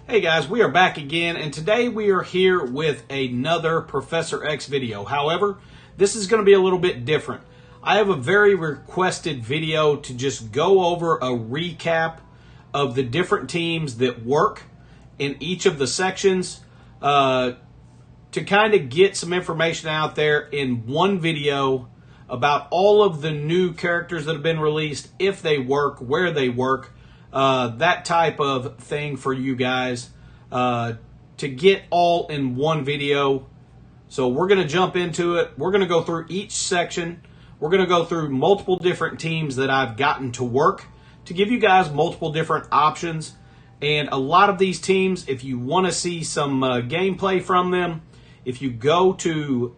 Hey guys, we are back again, and today we are here with another Professor X video. However, this is going to be a little bit different. I have a very requested video to just go over a recap of the different teams that work in each of the sections to kind of get some information out there in one video about all of the new characters that have been released, if they work, where they work, that type of thing for you guys to get all in one video. So we're going to jump into it. We're going to go through each section. We're going to go through multiple different teams that I've gotten to work to give you guys multiple different options. And a lot of these teams, if you want to see some gameplay from them, if you go to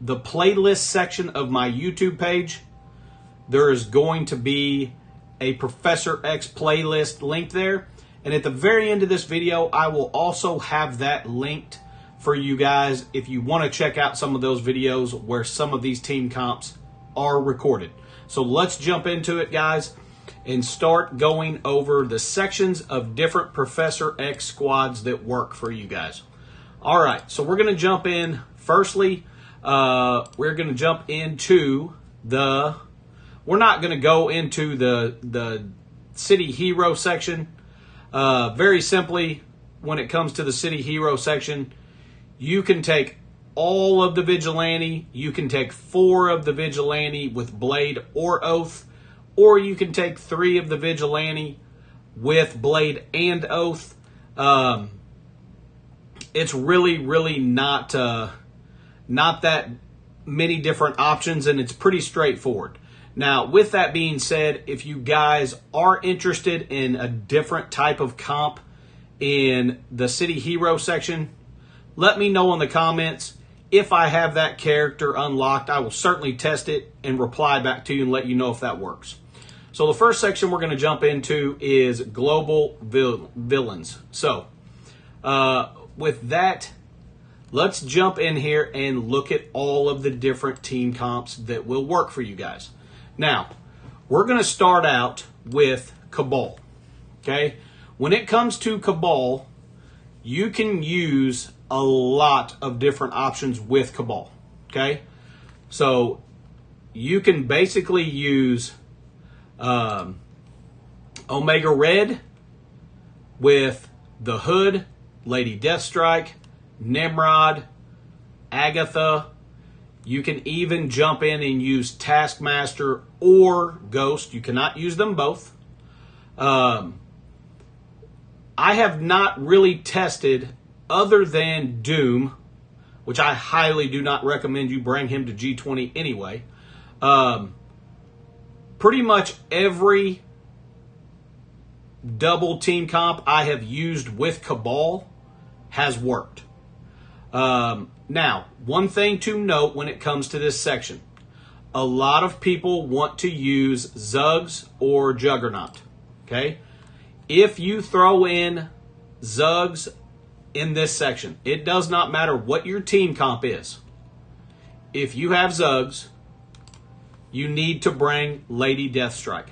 the playlist section of my YouTube page, there is going to be a Professor X playlist linked there. And at the very end of this video, I will also have that linked for you guys if you want to check out some of those videos where some of these team comps are recorded. So let's jump into it, guys, and start going over the sections of different Professor X squads that work for you guys. All right, so we're going to jump in. Firstly, we're going to jump into the... We're not going to go into the city hero section. Very simply, when it comes to the city hero section, you can take all of the vigilante. You can take 4 of the vigilante with blade or oath, or you can take 3 of the vigilante with blade and oath. It's really not that many different options, and it's pretty straightforward. Now, with that being said, if you guys are interested in a different type of comp in the City Hero section, let me know in the comments. If I have that character unlocked, I will certainly test it and reply back to you and let you know if that works. So the first section we're going to jump into is Global Villains. So, with that, let's jump in here and look at all of the different team comps that will work for you guys. Now, we're going to start out with Cabal, okay? When it comes to Cabal, you can use a lot of different options with Cabal, okay? So, you can basically use Omega Red with the Hood, Lady Deathstrike, Nimrod, Agatha. You can even jump in and use Taskmaster or Ghost. You cannot use them both. I have not really tested other than Doom, which I highly do not recommend you bring him to G20 anyway. Pretty much every double team comp I have used with Cabal has worked. Now, one thing to note when it comes to this section, a lot of people want to use Zuggs or Juggernaut, okay? If you throw in Zuggs in this section, it does not matter what your team comp is. If you have Zuggs, you need to bring Lady Deathstrike.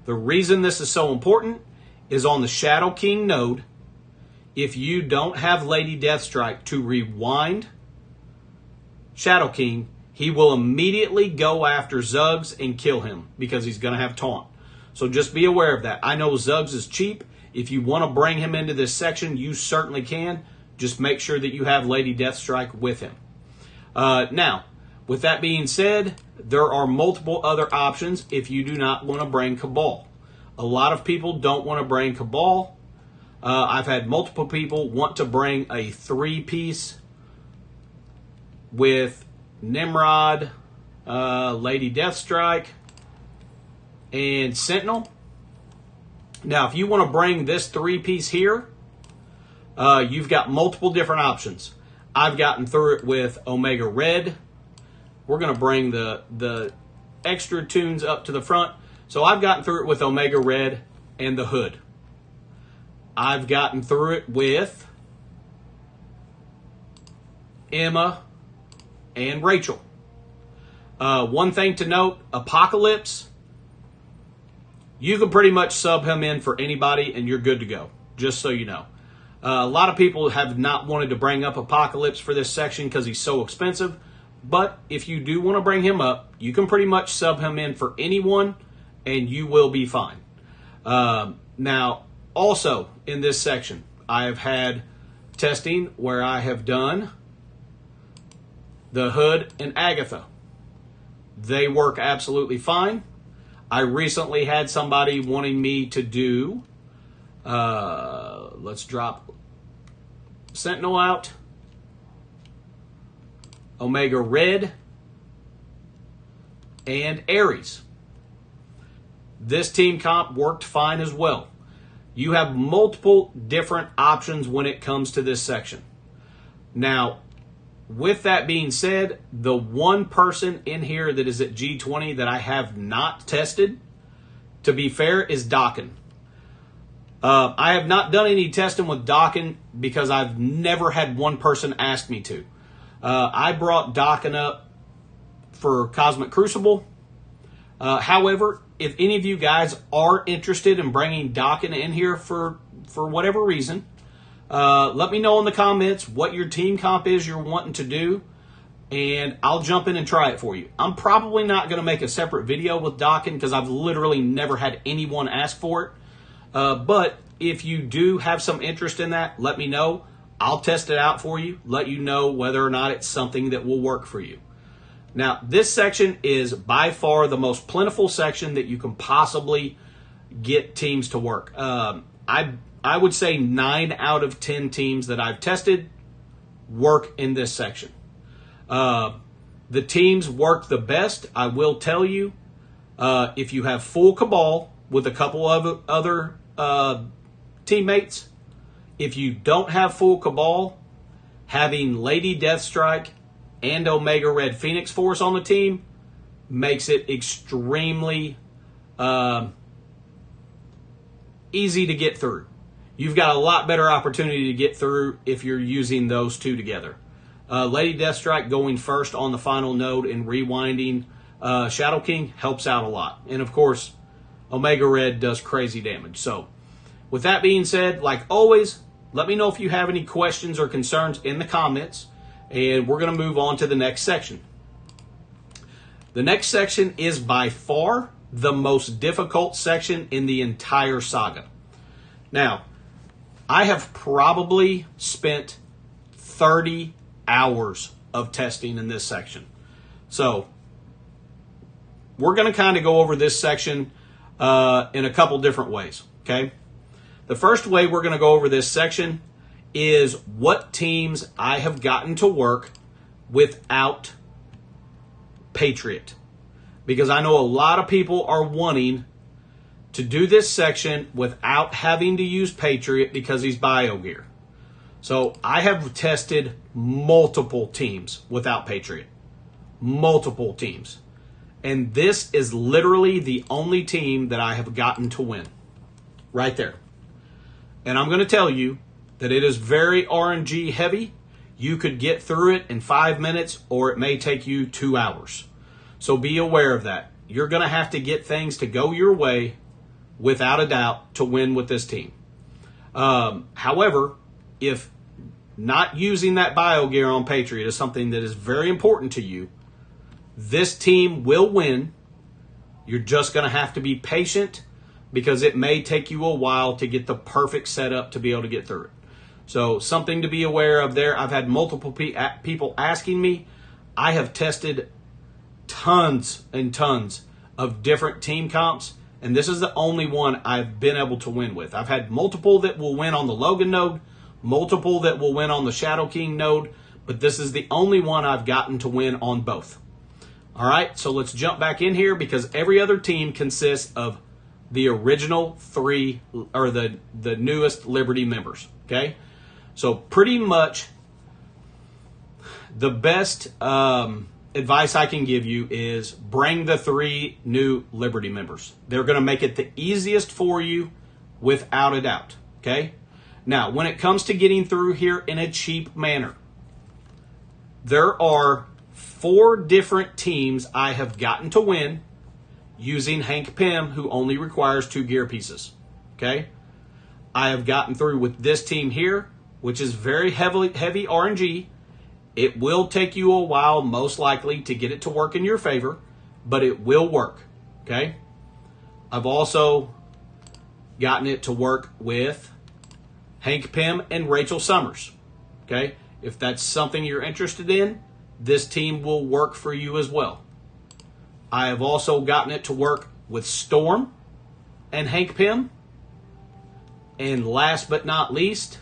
The reason this is so important is on the Shadow King node. If you don't have Lady Deathstrike to rewind Shadow King, he will immediately go after Zuggs and kill him because he's going to have taunt. So just be aware of that. I know Zuggs is cheap. If you want to bring him into this section, you certainly can. Just make sure that you have Lady Deathstrike with him. Now, with that being said, there are multiple other options if you do not want to bring Cabal. A lot of people don't want to bring Cabal. I've had multiple people want to bring a 3-piece with Nimrod, Lady Deathstrike, and Sentinel. Now, if you want to bring this 3-piece here, you've got multiple different options. I've gotten through it with Omega Red. We're going to bring the extra tunes up to the front. So I've gotten through it with Omega Red and the Hood. I've gotten through it with Emma and Rachel. One thing to note, Apocalypse, you can pretty much sub him in for anybody and you're good to go, just so you know. A lot of people have not wanted to bring up Apocalypse for this section because he's so expensive. But if you do want to bring him up, you can pretty much sub him in for anyone, and you will be fine. Now, also in this section, I have had testing where I have done the Hood and Agatha. They work absolutely fine. I recently had somebody wanting me to do, let's drop Sentinel out, Omega Red, and Ares. This team comp worked fine as well. You have multiple different options when it comes to this section. Now, with that being said, the one person in here that is at G20 that I have not tested, to be fair, is Dokken. I have not done any testing with Dokken because I've never had one person ask me to. I brought Dokken up for Cosmic Crucible. However, if any of you guys are interested in bringing Dokken in here for whatever reason, let me know in the comments what your team comp is you're wanting to do, and I'll jump in and try it for you. I'm probably not going to make a separate video with Dokken because I've literally never had anyone ask for it. But if you do have some interest in that, let me know. I'll test it out for you, let you know whether or not it's something that will work for you. Now, this section is by far the most plentiful section that you can possibly get teams to work. I would say 9 out of 10 teams that I've tested work in this section. The teams work the best, I will tell you, if you have full Cabal with a couple of other teammates. If you don't have full Cabal, having Lady Deathstrike and Omega Red Phoenix Force on the team makes it extremely easy to get through. You've got a lot better opportunity to get through if you're using those two together. Lady Deathstrike going first on the final node and rewinding Shadow King helps out a lot. And of course, Omega Red does crazy damage. So, with that being said, like always, let me know if you have any questions or concerns in the comments, and we're going to move on to the next section. The next section is by far the most difficult section in the entire saga. Now, I have probably spent 30 hours of testing in this section. So, we're going to kind of go over this section in a couple different ways, okay? The first way we're going to go over this section is what teams I have gotten to work without Patriot. Because I know a lot of people are wanting to do this section without having to use Patriot because he's BioGear. So I have tested multiple teams without Patriot. Multiple teams. And this is literally the only team that I have gotten to win. Right there. And I'm going to tell you that it is very RNG heavy. You could get through it in 5 minutes, or it may take you 2 hours. So be aware of that. You're going to have to get things to go your way, without a doubt, to win with this team. However, if not using that BioGear on Patriot is something that is very important to you, this team will win. You're just going to have to be patient because it may take you a while to get the perfect setup to be able to get through it. So something to be aware of there. I've had multiple people asking me. I have tested tons and tons of different team comps, and this is the only one I've been able to win with. I've had multiple that will win on the Logan node, multiple that will win on the Shadow King node, but this is the only one I've gotten to win on both. All right, so let's jump back in here because every other team consists of the original 3 or the newest Liberty members, okay? So pretty much the best advice I can give you is bring the 3 new Liberty members. They're going to make it the easiest for you without a doubt, okay? Now, when it comes to getting through here in a cheap manner, there are 4 different teams I have gotten to win using Hank Pym, who only requires 2 gear pieces. Okay? I have gotten through with this team here, which is very heavy RNG. It will take you a while, most likely, to get it to work in your favor, but it will work, okay? I've also gotten it to work with Hank Pym and Rachel Summers, okay? If that's something you're interested in, this team will work for you as well. I have also gotten it to work with Storm and Hank Pym. And last but not least,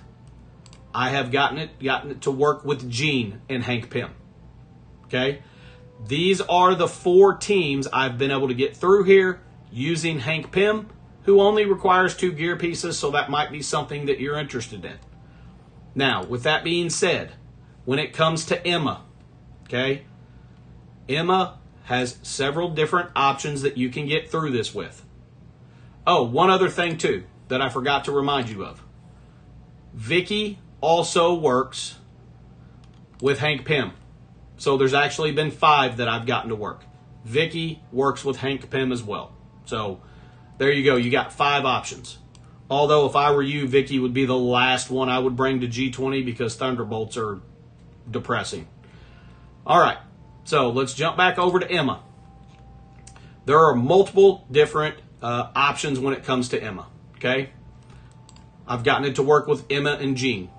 I have gotten it to work with Gene and Hank Pym. Okay? These are the 4 teams I've been able to get through here using Hank Pym, who only requires 2 gear pieces, so that might be something that you're interested in. Now, with that being said, when it comes to Emma, okay, Emma has several different options that you can get through this with. Oh, one other thing too that I forgot to remind you of. Vicky also works with Hank Pym. So there's actually been 5 that I've gotten to work. Vicky works with Hank Pym as well. So there you go. You got 5 options. Although if I were you, Vicky would be the last one I would bring to G20 because Thunderbolts are depressing. All right. So let's jump back over to Emma. There are multiple different options when it comes to Emma. Okay? I've gotten it to work with Emma and Gene.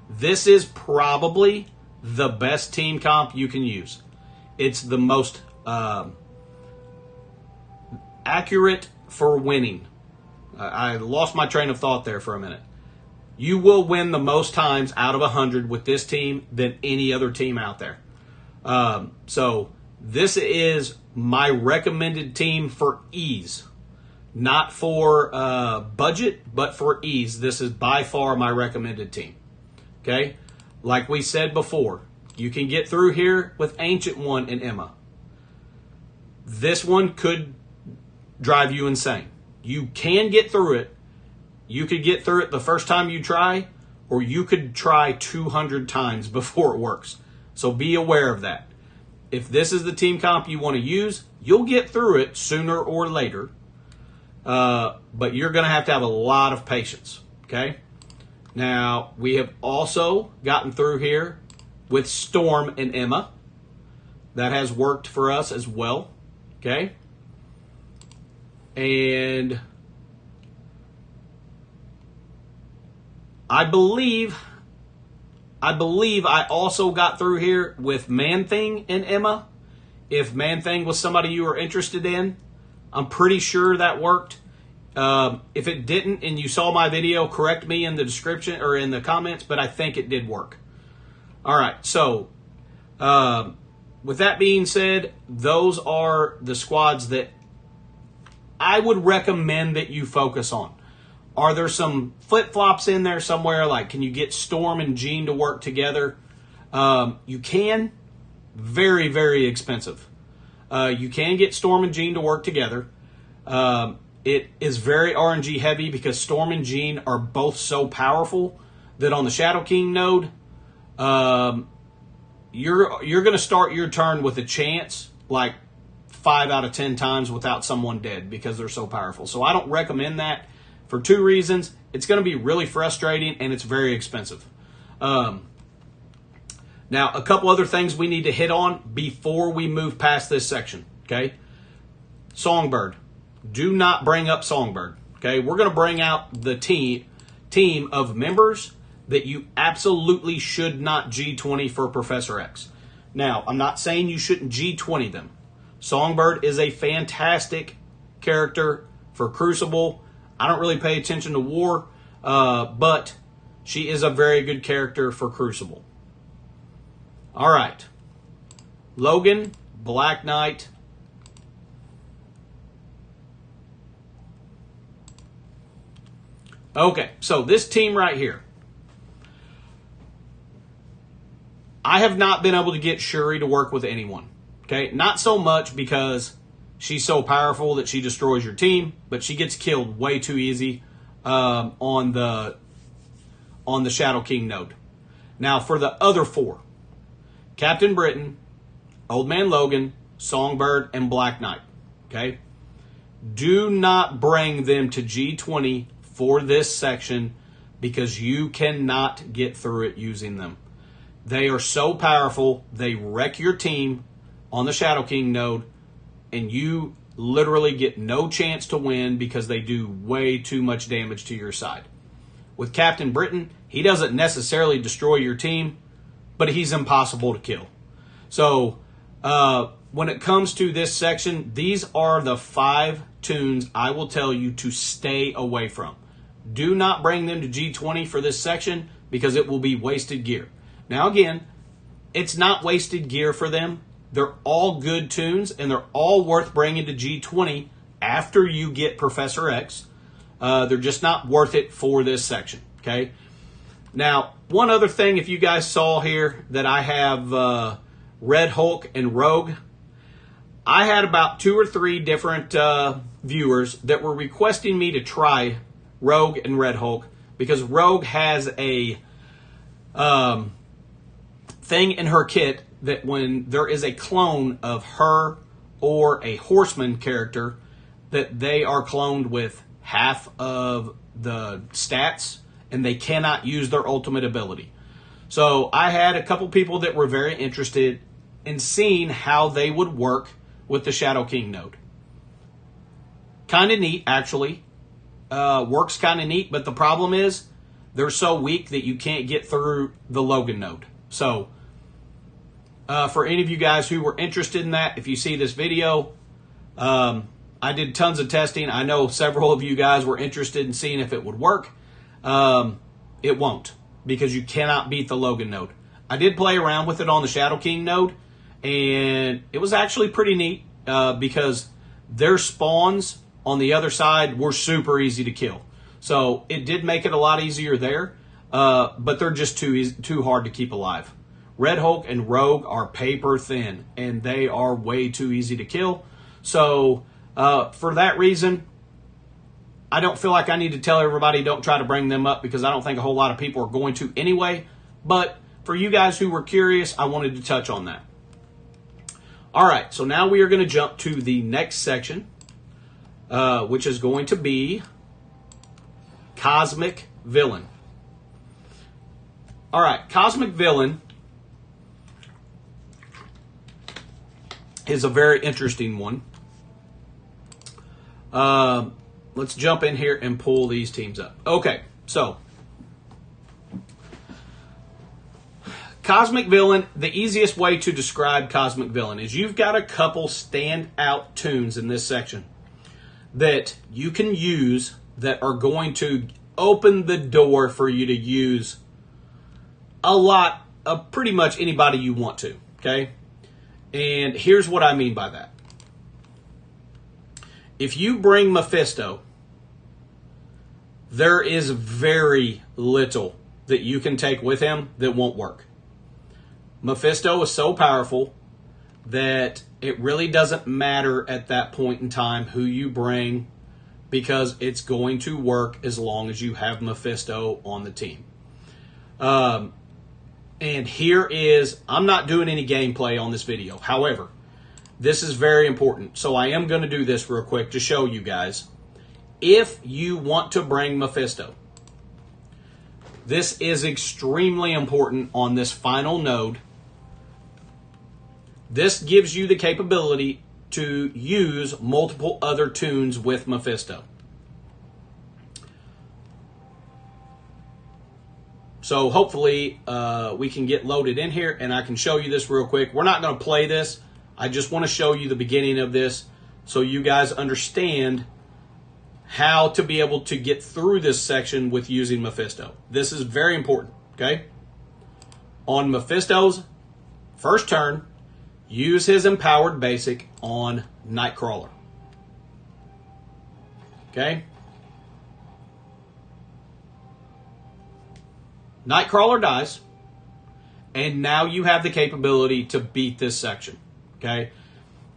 This is probably the best team comp you can use. It's the most accurate for winning. I lost my train of thought there for a minute. You will win the most times out of 100 with this team than any other team out there. So this is my recommended team for ease. Not for budget, but for ease. This is by far my recommended team. Okay? Like we said before, you can get through here with Ancient One and Emma. This one could drive you insane. You can get through it. You could get through it the first time you try, or you could try 200 times before it works. So be aware of that. If this is the team comp you want to use, you'll get through it sooner or later. But you're going to have a lot of patience. Okay? Now, we have also gotten through here with Storm and Emma. That has worked for us as well. Okay? And I believe I also got through here with Man-Thing and Emma. If Man-Thing was somebody you were interested in, I'm pretty sure that worked. If it didn't and you saw my video, correct me in the description or in the comments, but I think it did work. All right, so with that being said, those are the squads that I would recommend that you focus on. Are there some flip-flops in there somewhere? Like, can you get Storm and Gene to work together? You can. Very, very expensive. You can get Storm and Gene to work together. It is very RNG heavy because Storm and Gene are both so powerful that on the Shadow King node, you're going to start your turn with a chance like 5 out of 10 times without someone dead because they're so powerful. So I don't recommend that for 2 reasons. It's going to be really frustrating and it's very expensive. Now, a couple other things we need to hit on before we move past this section. Okay, Songbird. Do not bring up Songbird. Okay, we're going to bring out the team of members that you absolutely should not G20 for Professor X. Now, I'm not saying you shouldn't G20 them. Songbird is a fantastic character for Crucible. I don't really pay attention to War, but she is a very good character for Crucible. All right. Logan, Black Knight. Okay, so this team right here. I have not been able to get Shuri to work with anyone. Okay, not so much because she's so powerful that she destroys your team, but she gets killed way too easy on the Shadow King node. Now, for the other 4, Captain Britain, Old Man Logan, Songbird, and Black Knight. Okay, do not bring them to G20 for this section because you cannot get through it using them. They are so powerful, they wreck your team on the Shadow King node, and you literally get no chance to win because they do way too much damage to your side. With Captain Britain, he doesn't necessarily destroy your team, but he's impossible to kill. So when it comes to this section, these are the 5 tunes I will tell you to stay away from. Do not bring them to G20 for this section because it will be wasted gear. Now again, it's not wasted gear for them. They're all good tunes, and they're all worth bringing to G20 after you get Professor X. They're just not worth it for this section, okay? Now, one other thing, if you guys saw here that I have Red Hulk and Rogue, I had about 2 or 3 different viewers that were requesting me to try Rogue and Red Hulk because Rogue has a thing in her kit that when there is a clone of her or a Horseman character, that they are cloned with half of the stats and they cannot use their ultimate ability. So I had a couple people that were very interested in seeing how they would work with the Shadow King node. Kind of neat, actually. Works kind of neat, but the problem is they're so weak that you can't get through the Logan node. So for any of you guys who were interested in that, if you see this video, I did tons of testing. I know several of you guys were interested in seeing if it would work. It won't, because you cannot beat the Logan node. I did play around with it on the Shadow King node, and it was actually pretty neat because their spawns on the other side were super easy to kill. So it did make it a lot easier there, but they're just too hard to keep alive. Red Hulk and Rogue are paper thin, and they are way too easy to kill. So for that reason, I don't feel like I need to tell everybody don't try to bring them up because I don't think a whole lot of people are going to anyway. But for you guys who were curious, I wanted to touch on that. All right, so now we are going to jump to the next section, which is going to be Cosmic Villain. All right, Cosmic Villain is a very interesting one. Let's jump in here and pull these teams up. Okay, so Cosmic Villain, the easiest way to describe Cosmic Villain is you've got a couple standout tunes in this section that you can use that are going to open the door for you to use a lot of pretty much anybody you want to, okay? And here's what I mean by that. If you bring Mephisto, there is very little that you can take with him that won't work. Mephisto is so powerful that it really doesn't matter at that point in time who you bring because it's going to work as long as you have Mephisto on the team. And here is, I'm not doing any gameplay on this video. However, this is very important. So I am going to do this real quick to show you guys. If you want to bring Mephisto, this is extremely important on this final node. This gives you the capability to use multiple other tunes with Mephisto. So hopefully we can get loaded in here and I can show you this real quick. We're not going to play this. I just want to show you the beginning of this so you guys understand how to be able to get through this section with using Mephisto. This is very important, okay? On Mephisto's first turn, use his empowered basic on Nightcrawler. Okay? Nightcrawler dies, and now you have the capability to beat this section. Okay?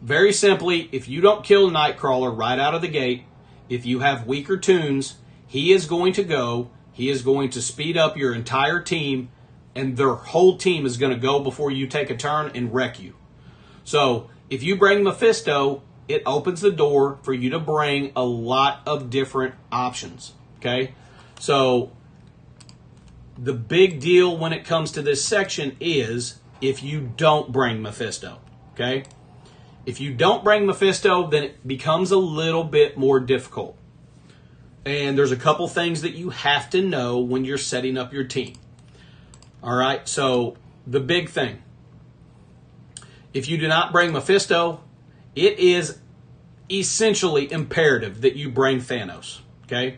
Very simply, if you don't kill Nightcrawler right out of the gate, if you have weaker tunes, he is going to go, he is going to speed up your entire team, and their whole team is going to go before you take a turn and wreck you. So, if you bring Mephisto, it opens the door for you to bring a lot of different options. Okay? So the big deal when it comes to this section is if you don't bring Mephisto. Okay? If you don't bring Mephisto, then it becomes a little bit more difficult. And there's a couple things that you have to know when you're setting up your team. All right, so the big thing. If you do not bring Mephisto, it is essentially imperative that you bring Thanos. Okay?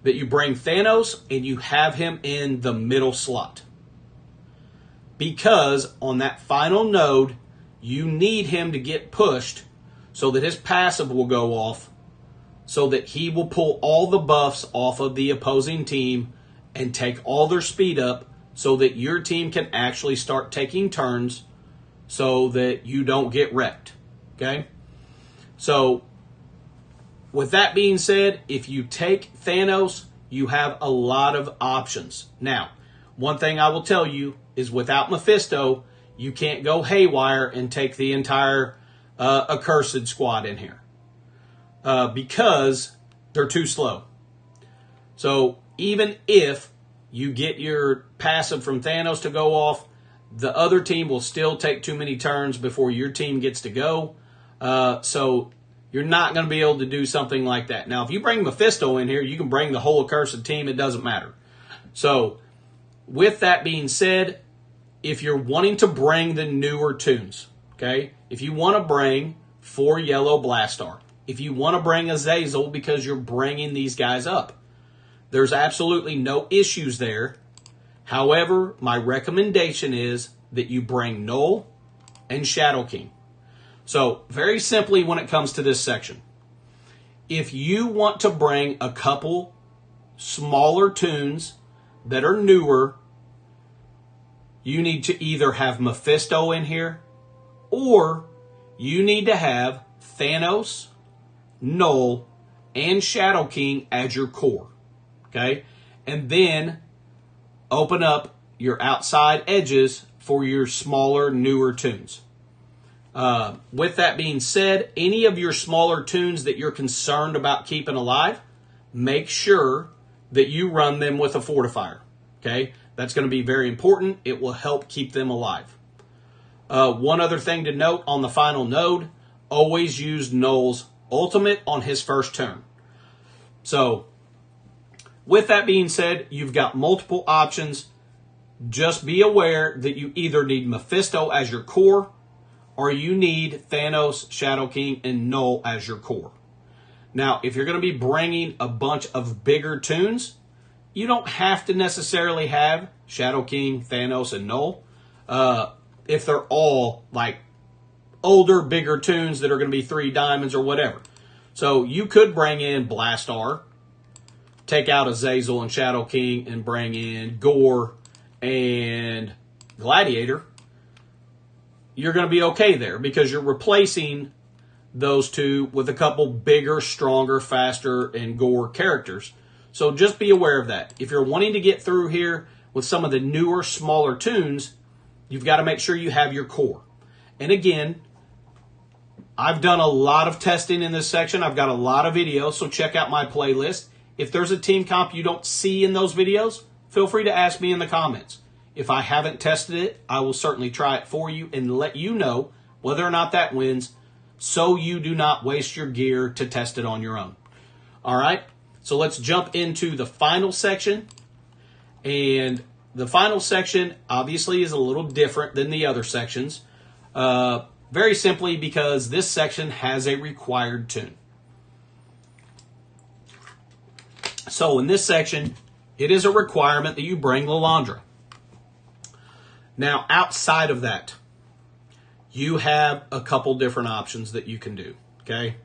That you bring Thanos and you have him in the middle slot. Because on that final node, you need him to get pushed so that his passive will go off, so that he will pull all the buffs off of the opposing team and take all their speed up so that your team can actually start taking turns so that you don't get wrecked. Okay? So, with that being said, if you take Thanos, you have a lot of options. Now, one thing I will tell you is without Mephisto, you can't go haywire and take the entire Accursed squad in here. Because they're too slow. So even if you get your passive from Thanos to go off, the other team will still take too many turns before your team gets to go. So you're not going to be able to do something like that. Now, if you bring Mephisto in here, you can bring the whole Accursed team. It doesn't matter. So with that being said, if you're wanting to bring the newer tunes, okay, if you want to bring 4 Yellow Blastar, if you want to bring Azazel because you're bringing these guys up, there's absolutely no issues there. However, my recommendation is that you bring Null and Shadow King. So, very simply when it comes to this section, if you want to bring a couple smaller tunes that are newer, you need to either have Mephisto in here or you need to have Thanos, Null, and Shadow King as your core. Okay? And then open up your outside edges for your smaller, newer tunes. With that being said, any of your smaller tunes that you're concerned about keeping alive, make sure that you run them with a fortifier. Okay? That's going to be very important. It will help keep them alive. One other thing to note on the final node, always use Null's ultimate on his first turn. So, with that being said, you've got multiple options. Just be aware that you either need Mephisto as your core or you need Thanos, Shadow King, and Null as your core. Now, if you're going to be bringing a bunch of bigger tunes, you don't have to necessarily have Shadow King, Thanos, and Null. If they're all like older, bigger tunes that are going to be 3 diamonds or whatever. So you could bring in Blastar, take out Azazel and Shadow King, and bring in Gore and Gladiator. You're going to be okay there because you're replacing those two with a couple bigger, stronger, faster, and Gore characters. So just be aware of that. If you're wanting to get through here with some of the newer, smaller tunes, you've got to make sure you have your core. And again, I've done a lot of testing in this section. I've got a lot of videos, so check out my playlist. If there's a team comp you don't see in those videos, feel free to ask me in the comments. If I haven't tested it, I will certainly try it for you and let you know whether or not that wins, so you do not waste your gear to test it on your own. All right, so let's jump into the final section. And the final section obviously is a little different than the other sections. Very simply because this section has a required tune. So in this section, it is a requirement that you bring Lilandra. Now, outside of that, you have a couple different options that you can do, okay?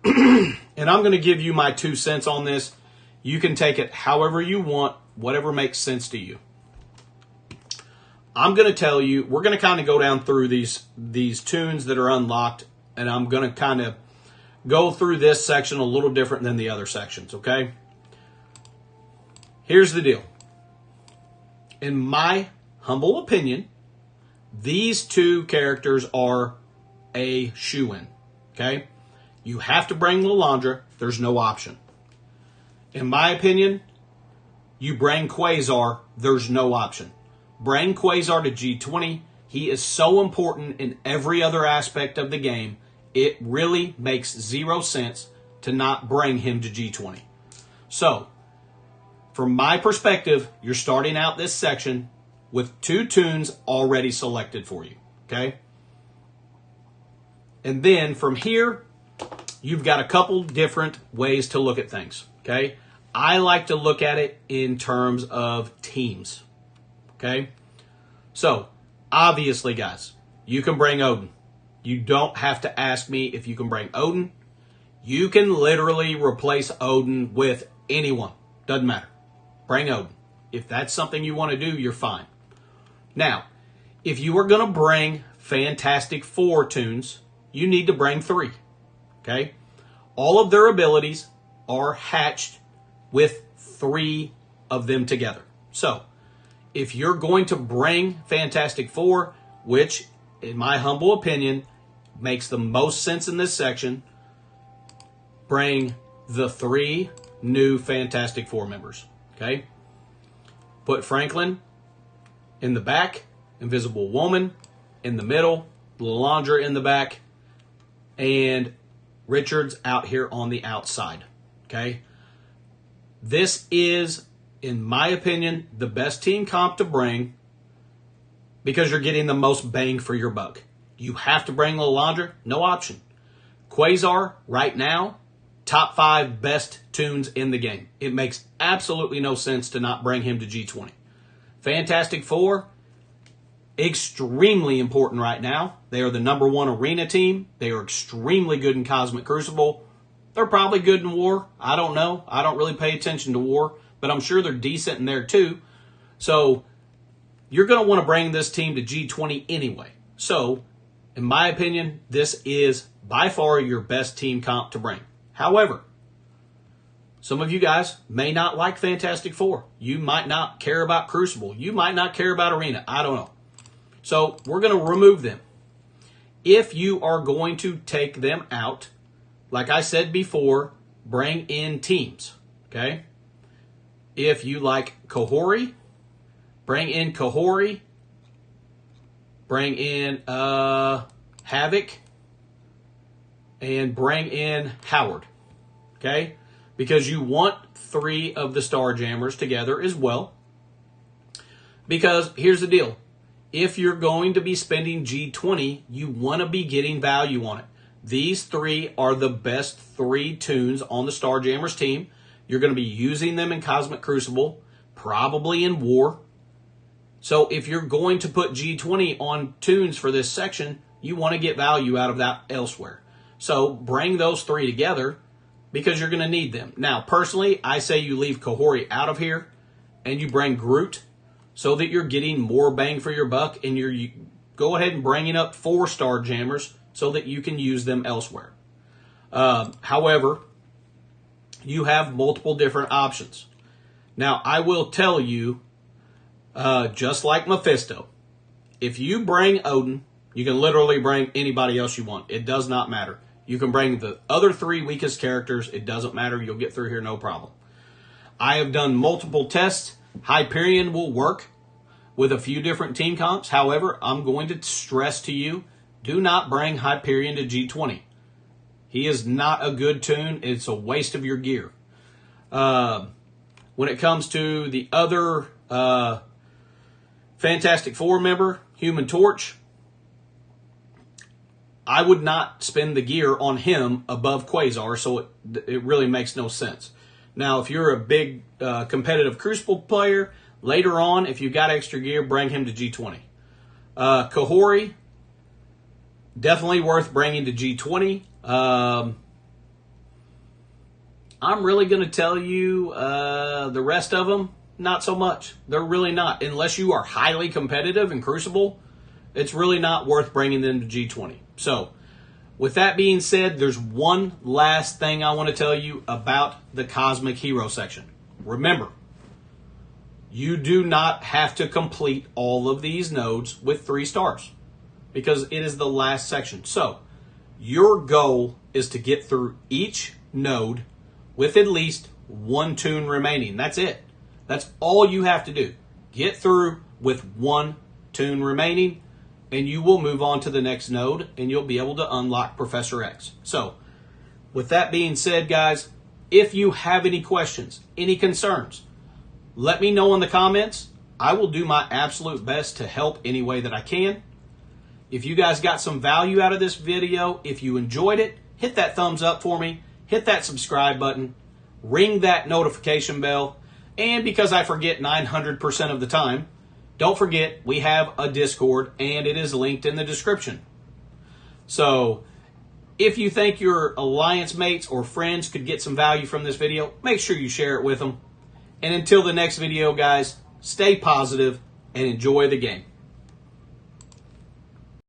And I'm going to give you my 2 cents on this. You can take it however you want, whatever makes sense to you. I'm going to tell you, we're going to kind of go down through these tunes that are unlocked, and I'm going to kind of go through this section a little different than the other sections, okay? Here's the deal. In my humble opinion, these 2 characters are a shoo-in, okay? You have to bring Lilandra. There's no option. In my opinion, you bring Quasar, there's no option. Bring Quasar to G20. He is so important in every other aspect of the game. It really makes zero sense to not bring him to G20. So, from my perspective, you're starting out this section with 2 tunes already selected for you, okay? And then from here, you've got a couple different ways to look at things, okay? I like to look at it in terms of teams, okay? So, obviously, guys, you can bring Odin. You don't have to ask me if you can bring Odin. You can literally replace Odin with anyone. Doesn't matter. Bring Odin. If that's something you want to do, you're fine. Now, if you are going to bring Fantastic Four tunes, you need to bring 3. Okay? All of their abilities are hatched with 3 of them together. So, if you're going to bring Fantastic Four, which, in my humble opinion, makes the most sense in this section, bring the 3 new Fantastic Four members. Okay? Put Franklin in the back, Invisible Woman in the middle, Lalandra in the back, and Richards out here on the outside. Okay? This is, in my opinion, the best team comp to bring because you're getting the most bang for your buck. You have to bring Lalandra, no option. Quasar, right now, top 5 best tunes in the game. It makes absolutely no sense to not bring him to G20. Fantastic Four, extremely important right now. They are the #1 arena team. They are extremely good in Cosmic Crucible. They're probably good in War. I don't know. I don't really pay attention to War, but I'm sure they're decent in there too. So you're going to want to bring this team to G20 anyway. So, in my opinion, this is by far your best team comp to bring. However, some of you guys may not like Fantastic Four. You might not care about Crucible. You might not care about Arena. I don't know. So we're going to remove them. If you are going to take them out, like I said before, bring in teams. Okay? If you like Kahori, bring in Kahori. Bring in Havoc. And bring in Howard. Okay? Because you want 3 of the Starjammers together as well. Because here's the deal. If you're going to be spending G20, you want to be getting value on it. These 3 are the best 3 tunes on the Starjammers team. You're going to be using them in Cosmic Crucible, probably in War. So if you're going to put G20 on tunes for this section, you want to get value out of that elsewhere. So bring those 3 together because you're going to need them. Now, personally, I say you leave Kahori out of here and you bring Groot so that you're getting more bang for your buck, and you go ahead and bringing up 4 Starjammers so that you can use them elsewhere. However, you have multiple different options. Now, I will tell you, just like Mephisto, if you bring Odin, you can literally bring anybody else you want. It does not matter. You can bring the other 3 weakest characters. It doesn't matter. You'll get through here no problem. I have done multiple tests. Hyperion will work with a few different team comps. However, I'm going to stress to you, do not bring Hyperion to G20. He is not a good tune. It's a waste of your gear. When it comes to the other Fantastic Four member, Human Torch, I would not spend the gear on him above Quasar, so it really makes no sense. Now, if you're a big competitive Crucible player, later on, if you got extra gear, bring him to G20. Kahori, definitely worth bringing to G20. I'm really going to tell you the rest of them, not so much. They're really not. Unless you are highly competitive in Crucible, it's really not worth bringing them to G20. So, with that being said, there's one last thing I want to tell you about the Cosmic Hero section. Remember, you do not have to complete all of these nodes with 3 stars because it is the last section. So, your goal is to get through each node with at least 1 tune remaining. That's it. That's all you have to do. Get through with 1 tune remaining, and you will move on to the next node, and you'll be able to unlock Professor X. So, with that being said, guys, if you have any questions, any concerns, let me know in the comments. I will do my absolute best to help any way that I can. If you guys got some value out of this video, if you enjoyed it, hit that thumbs up for me, hit that subscribe button, ring that notification bell, and because I forget 900% of the time, don't forget we have a Discord, and it is linked in the description. So, if you think your alliance mates or friends could get some value from this video, make sure you share it with them. And until the next video, guys, stay positive and enjoy the game.